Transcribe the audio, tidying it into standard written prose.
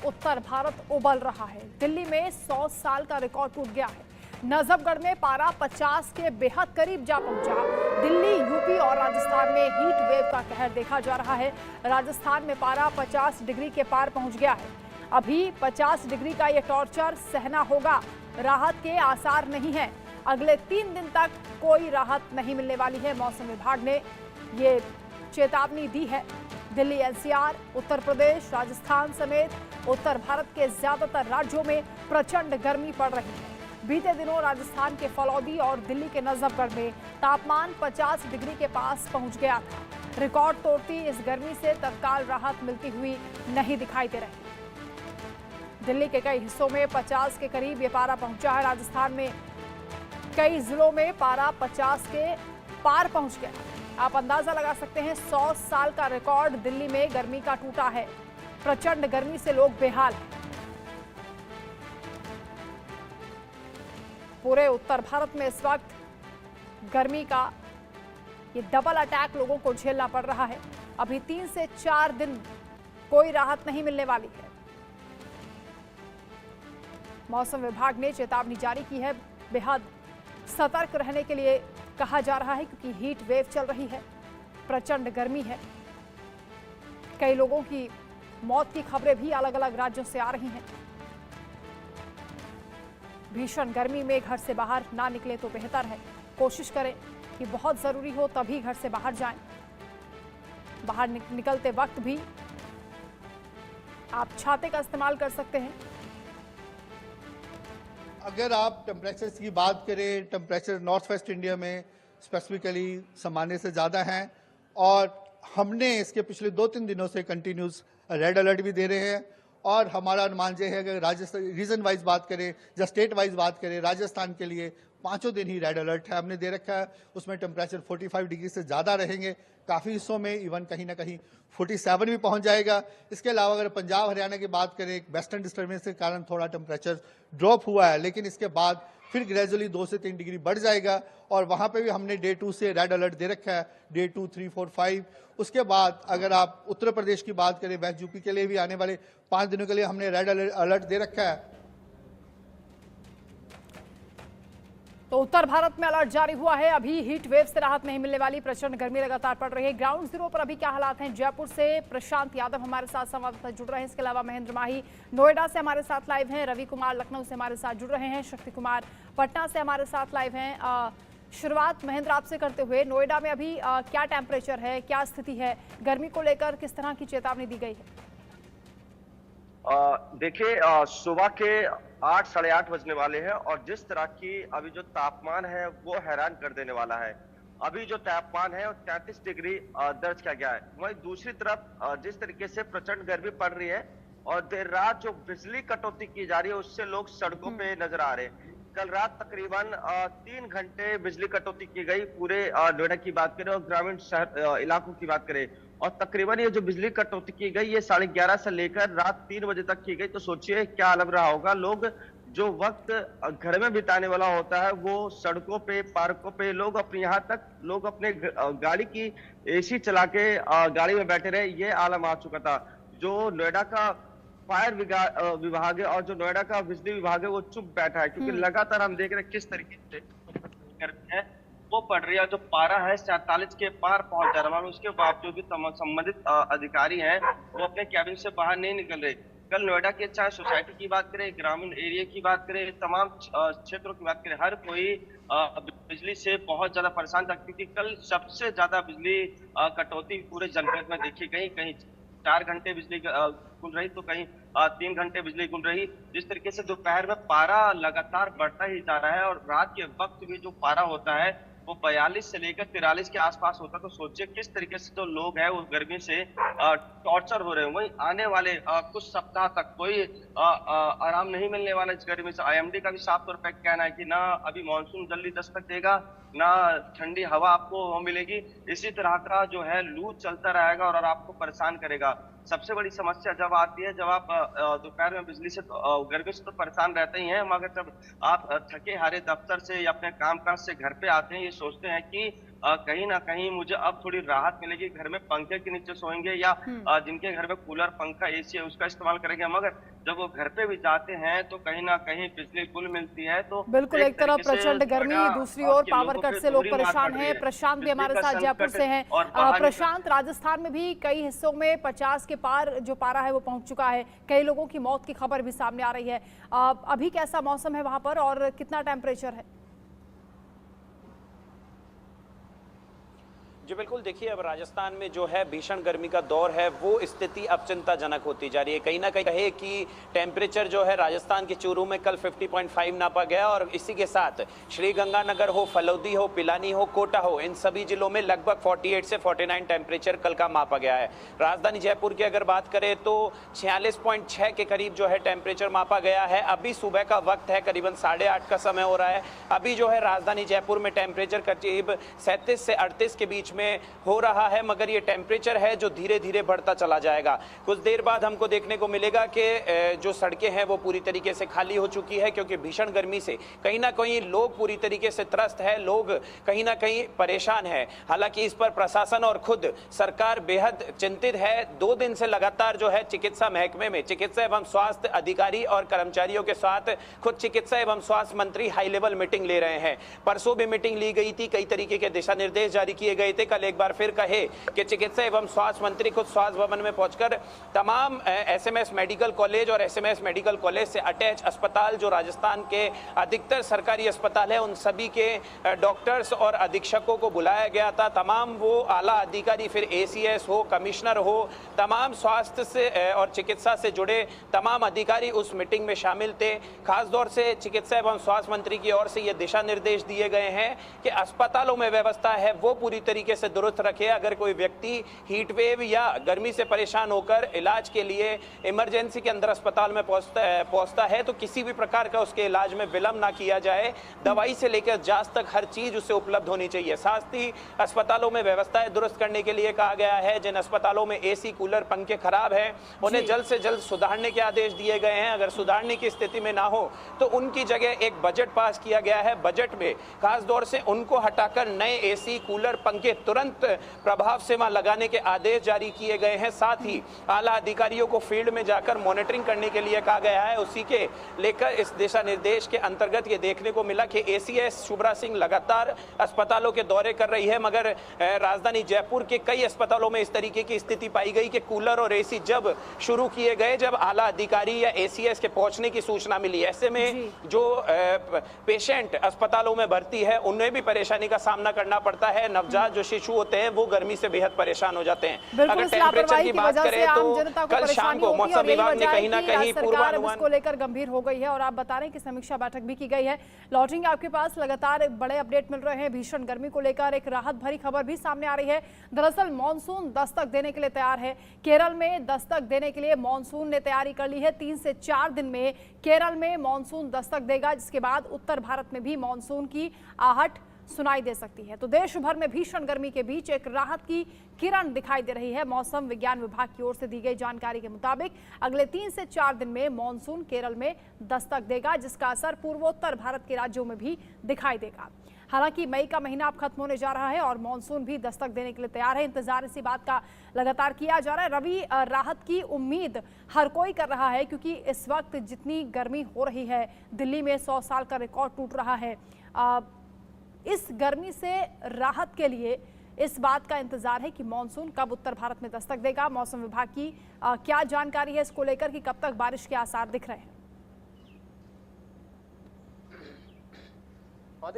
उत्तर भारत उबल रहा है। दिल्ली में 100 साल का रिकॉर्ड टूट गया है। नजफगढ़ में पारा 50 के बेहद करीब जा पहुंचा। दिल्ली, यूपी और राजस्थान में हीट वेव का कहर देखा जा रहा है। राजस्थान में पारा 50 डिग्री के पार पहुंच गया है। अभी 50 डिग्री का ये टॉर्चर सहना होगा। राहत के आसार नहीं है। अगले 3 दिन तक कोई राहत नहीं मिलने वाली है। मौसम विभाग ने ये चेतावनी दी है। दिल्ली, एनसीआर, उत्तर प्रदेश, राजस्थान समेत उत्तर भारत के ज्यादातर राज्यों में प्रचंड गर्मी पड़ रही है। बीते दिनों राजस्थान के फलौदी और दिल्ली के नजफगढ़ में तापमान 50 डिग्री के पास पहुंच गया था। रिकॉर्ड तोड़ती इस गर्मी से तत्काल राहत मिलती हुई नहीं दिखाई दे रही। दिल्ली के कई हिस्सों में 50 के करीब ये पारा पहुंचा है। राजस्थान में कई जिलों में पारा 50 के पार पहुंच गया। आप अंदाजा लगा सकते हैं, 100 साल का रिकॉर्ड दिल्ली में गर्मी का टूटा है। प्रचंड गर्मी से लोग बेहाल हैं। पूरे उत्तर भारत में इस वक्त गर्मी का ये डबल अटैक लोगों को झेलना पड़ रहा है। अभी 3 से 4 दिन कोई राहत नहीं मिलने वाली है। मौसम विभाग ने चेतावनी जारी की है। बेहद सतर्क रहने के लिए कहा जा रहा है, क्योंकि हीट वेव चल रही है, प्रचंड गर्मी है। कई लोगों की मौत की खबरें भी अलग अलग राज्यों से आ रही हैं। भीषण गर्मी में घर से बाहर ना निकले तो बेहतर है। कोशिश करें कि बहुत जरूरी हो तभी घर से बाहर जाएं। बाहर निकलते वक्त भी आप छाते का इस्तेमाल कर सकते हैं। अगर आप टेम्परेचर की बात करें, टेम्परेचर नॉर्थ वेस्ट इंडिया में स्पेसिफिकली सामान्य से ज़्यादा हैं और हमने इसके पिछले 2-3 दिनों से कंटिन्यूस रेड अलर्ट भी दे रहे हैं। और हमारा अनुमान यह है कि राजस्थान रीजन वाइज बात करें या स्टेट वाइज बात करें, राजस्थान के लिए 5 दिन ही रेड अलर्ट है हमने दे रखा है। उसमें टेम्परेचर 45 डिग्री से ज़्यादा रहेंगे। काफ़ी हिस्सों में इवन कहीं ना कहीं 47 भी पहुंच जाएगा। इसके अलावा अगर पंजाब हरियाणा की बात करें, वेस्टर्न डिस्टर्बेंस के कारण थोड़ा टेम्परेचर ड्रॉप हुआ है, लेकिन इसके बाद फिर ग्रेजुअली 2 से 3 डिग्री बढ़ जाएगा। और वहां पे भी हमने डे 2 से रेड अलर्ट दे रखा है, डे 2, 3, 4, 5। उसके बाद अगर आप उत्तर प्रदेश की बात करें, वेस्ट यूपी के लिए भी आने वाले 5 दिनों के लिए हमने रेड अलर्ट दे रखा है। तो उत्तर भारत में अलर्ट जारी हुआ है। अभी हीट वेव से राहत नहीं मिलने वाली, प्रचंड गर्मी लगातार पड़ रही है। ग्राउंड जीरो पर अभी क्या हालात हैं? जयपुर से प्रशांत यादव हमारे साथ संवाददाता जुड़ रहे हैं। इसके अलावा महेंद्र माही नोएडा से हमारे साथ लाइव हैं। रवि कुमार लखनऊ से हमारे साथ जुड़ रहे हैं। शक्ति कुमार पटना से हमारे साथ लाइव हैं। शुरुआत महेंद्र आपसे करते हुए, नोएडा में अभी क्या टेम्परेचर है, क्या स्थिति है? गर्मी को लेकर किस तरह की चेतावनी दी गई है? देखिए, सुबह के 8 साढ़े 8 बजने वाले हैं और जिस तरह की अभी जो तापमान है वो हैरान कर देने वाला है। अभी जो तापमान है वो 33 डिग्री दर्ज किया गया है। वहीं दूसरी तरफ जिस तरीके से प्रचंड गर्मी पड़ रही है और देर रात जो बिजली कटौती की जा रही है उससे लोग सड़कों पे नजर आ रहे हैं। कल रात तकरीबन 3 घंटे बिजली कटौती की गई पूरे नोएडा की बात करें और ग्रामीण शहर इलाकों की बात करें, और तकरीबन ये जो बिजली कटौती की गई ये 11:30 से लेकर रात 3 बजे तक की गई। तो सोचिए क्या लग रहा होगा। लोग जो वक्त घर में बिताने वाला होता है वो सड़कों पे, पार्कों पे, लोग अपने यहाँ तक लोग अपने गाड़ी की एसी चला के गाड़ी में बैठे रहे, ये आलम आ चुका था। जो नोएडा का फायर विभाग है और जो नोएडा का बिजली विभाग है वो चुप बैठा है, क्योंकि लगातार हम देख रहे हैं किस तरीके से गर्मी है वो पड़ रही है। जो पारा है 47 के पार पहुंच जा रहा है, उसके बावजूद भी संबंधित अधिकारी हैं वो अपने कैबिन से बाहर नहीं निकल रहे। कल नोएडा के चाहे सोसाइटी की बात करें, ग्रामीण एरिया की बात करें, तमाम क्षेत्रों की बात करें, हर कोई बिजली से बहुत ज्यादा परेशान था, क्योंकि कल सबसे ज्यादा बिजली कटौती पूरे जनपद में देखी गई। कहीं 4 घंटे बिजली गुल रही तो कहीं 3 घंटे बिजली गुल रही। जिस तरीके से दोपहर में पारा लगातार बढ़ता ही जा रहा है और रात के वक्त भी जो पारा होता है वो 42 से लेकर 43 के आसपास होता है। तो सोचिए किस तरीके से जो लोग हैं वो गर्मी से टॉर्चर हो रहे हैं। वहीं आने वाले कुछ सप्ताह तक कोई आराम नहीं मिलने वाला इस गर्मी से। आईएमडी का भी साफ तौर पर कहना है कि ना अभी मानसून जल्दी दस्तक देगा, ना ठंडी हवा आपको मिलेगी। इसी तरह का जो है लू चलता रहेगा और आपको परेशान करेगा। सबसे बड़ी समस्या जब आती है जब आप दोपहर में बिजली से गर्मी से तो परेशान रहते ही हैं, मगर जब आप थके हारे दफ्तर से या अपने कामकाज से घर पे आते हैं, ये सोचते हैं कि कहीं ना कहीं मुझे अब थोड़ी राहत मिलेगी। घर में पंखे के नीचे सोएंगे या जिनके घर में कूलर, पंखा, एसी है उसका इस्तेमाल करेंगे, मगर जब वो घर पे भी जाते हैं तो कहीं ना कहीं बिजली गुल मिलती है। तो बिल्कुल, एक तरफ तरीके से प्रचंड गर्मी, थोड़ा दूसरी ओर के पावर लोगों कट पे से लोग दूरी मार परेशान पड़ रही हैं। है। प्रशांत भी बिजली हमारे का साथ जयपुर संकट से हैं। और बाहर प्रशांत, राजस्थान में भी कई हिस्सों में 50 के पार जो पारा है वो पहुंच चुका है, कई लोगों की मौत की खबर भी सामने आ रही है। अभी कैसा मौसम है वहां पर और कितना टेम्परेचर है? जी बिल्कुल, देखिए अब राजस्थान में जो है भीषण गर्मी का दौर है, वो स्थिति अब चिंताजनक होती जा रही है। कहीं ना कहीं कहे कि टेम्परेचर जो है राजस्थान के चूरू में कल 50.5 नापा गया और इसी के साथ श्रीगंगानगर हो, फलौदी हो, पिलानी हो, कोटा हो, इन सभी जिलों में लगभग 48 से 49 टेम्परेचर कल का मापा गया है। राजधानी जयपुर की अगर बात करें तो 46.6 के करीब जो है टेम्परेचर मापा गया है। अभी सुबह का वक्त है, करीबन 8:30 का समय हो रहा है। अभी जो है राजधानी जयपुर में टेम्परेचर करीब 37 से 38 के बीच में हो रहा है, मगर ये टेम्परेचर है जो धीरे धीरे बढ़ता चला जाएगा। कुछ देर बाद हमको देखने को मिलेगा कि जो सड़कें हैं वो पूरी तरीके से खाली हो चुकी है, क्योंकि भीषण गर्मी से कहीं ना कहीं लोग पूरी तरीके से त्रस्त है, लोग कहीं ना कहीं परेशान है। हालांकि इस पर प्रशासन और खुद सरकार बेहद चिंतित है। 2 दिन से लगातार जो है चिकित्सा महकमे में चिकित्सा एवं स्वास्थ्य अधिकारी और कर्मचारियों के साथ खुद चिकित्सा एवं स्वास्थ्य मंत्री हाई लेवल मीटिंग ले रहे हैं। परसों भी मीटिंग ली गई थी, कई तरीके के दिशा निर्देश जारी किए गए थे। कल एक बार फिर कहे कि चिकित्सा एवं स्वास्थ्य मंत्री खुद स्वास्थ्य भवन में पहुंचकर तमाम एसएमएस मेडिकल कॉलेज और एसएमएस मेडिकल कॉलेज से अटैच अस्पताल जो राजस्थान के अधिकतर सरकारी अस्पताल है, उन सभी के डॉक्टर्स और अधीक्षकों को बुलाया गया था। तमाम वो आला अधिकारी, फिर एसीएस हो, कमिश्नर हो, तमाम स्वास्थ्य से और चिकित्सा से जुड़े तमाम अधिकारी उस मीटिंग में शामिल थे। खास तौर से चिकित्सा एवं स्वास्थ्य मंत्री की ओर से ये दिशा निर्देश दिए गए हैं कि अस्पतालों में व्यवस्था है वो पूरी तरीके से दुरुस्त रखे। अगर कोई व्यक्ति हीट वेव या गर्मी से परेशान होकर इलाज के लिए इमरजेंसी के अंदर अस्पताल में पहुंचता है तो किसी भी प्रकार का उसके इलाज में विलंब ना किया जाए। दवाई से लेकर जांच तक हर चीज उसे उपलब्ध होनी चाहिए। साथ ही अस्पतालों में व्यवस्थाएं दुरुस्त करने के लिए कहा गया है। जिन अस्पतालों में एसी, कूलर, पंखे खराब हैं उन्हें जल्द से जल्द सुधारने के आदेश दिए गए हैं। अगर सुधारने की स्थिति में ना हो तो उनकी जगह एक बजट पास किया गया है। बजट में खास तौर से उनको हटाकर नए एसी, कूलर, पंखे तुरंत प्रभाव से वहां लगाने के आदेश जारी किए गए हैं। साथ ही आला अधिकारियों को फील्ड में जाकर मॉनिटरिंग करने के लिए कहा गया है। उसी के लेकर इस दिशा निर्देश के अंतर्गत ये देखने को मिला कि एसीएस शुभ्रा सिंह लगातार अस्पतालों के दौरे कर रही है, मगर राजधानी जयपुर के कई अस्पतालों में इस तरीके की स्थिति पाई गई कि कूलर और एसी जब शुरू किए गए, जब आला अधिकारी या एसीएस के पहुंचने की सूचना मिली, ऐसे में जो पेशेंट अस्पतालों में भर्ती है उन्हें भी परेशानी का सामना करना पड़ता है। नवजात जो शिशु होते हैं वो गर्मी से बेहद परेशान हो जाते हैं। अगर टेम्परेचर की बात करें तो कल शाम को मौसम विभाग ने कहीं ना कहीं पूर्वानुमान को लेकर गंभीर हो गई है और आप बता रहे हैं कि समीक्षा बैठक भी की गई है। लौटेंगे आपके पास, लगातार बड़े अपडेट मिल रहे हैं। भीषण गर्मी को लेकर एक राहत भरी खबर भी सामने आ रही है। दरअसल मॉनसून दस्तक देने के लिए तैयार है। केरल में दस्तक देने के लिए मॉनसून ने तैयारी कर ली है। 3 से 4 दिन में केरल में मॉनसून दस्तक देगा, जिसके बाद उत्तर भारत में भी मॉनसून की आहट सुनाई दे सकती है। तो देश भर में भीषण गर्मी के बीच एक राहत की किरण दिखाई दे रही है। मौसम विज्ञान विभाग की ओर से दी गई जानकारी के मुताबिक अगले 3 से 4 दिन में मॉनसून केरल में दस्तक देगा, जिसका असर पूर्वोत्तर भारत के राज्यों में भी दिखाई देगा। हालांकि मई का महीना अब खत्म होने जा रहा है और मॉनसून भी दस्तक देने के लिए तैयार है। इंतजार इसी बात का लगातार किया जा रहा है। रवि, राहत की उम्मीद हर कोई कर रहा है, क्योंकि इस वक्त जितनी गर्मी हो रही है, दिल्ली में 100 साल का रिकॉर्ड टूट रहा है। इस गर्मी से राहत के लिए इस बात का इंतजार है कि मॉनसून कब उत्तर भारत में दस्तक देगा। मौसम विभाग की क्या जानकारी है इसको लेकर कि कब तक बारिश के आसार दिख रहे हैं?